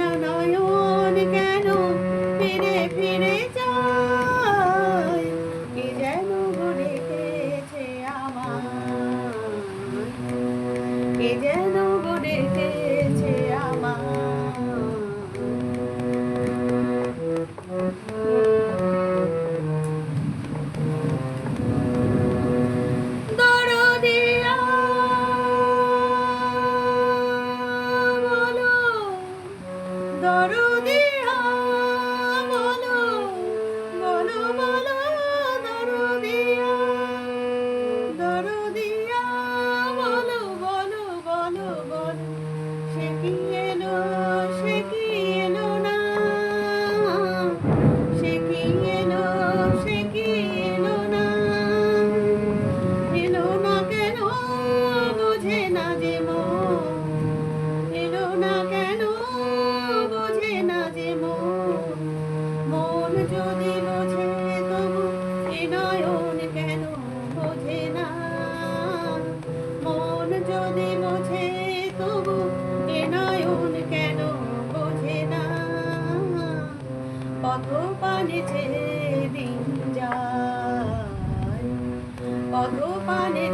না নয়ন কেন ফিরে ফিরে যায়, কে যেন রেখেছে আমায়, কে যেন রেখেছে দরদিয়া বলো, দরদিয়া বলো, বলো বলো দরদিয়া, দরদিয়া বলো বলো বলো বলো, সে কি এলো, সে কি এলো না, সে কি এলো, সে কি এলো না, এলো না কেন বোঝে না যে মন, এলো না কেন বোঝে না যে মন, মন যদি বোঝে তবু এ নয়ন কেন বোঝে না, মন যদি বোঝে তবু এ নয়ন কেন বোঝে না, কত পানে দিন যায়, কত পানে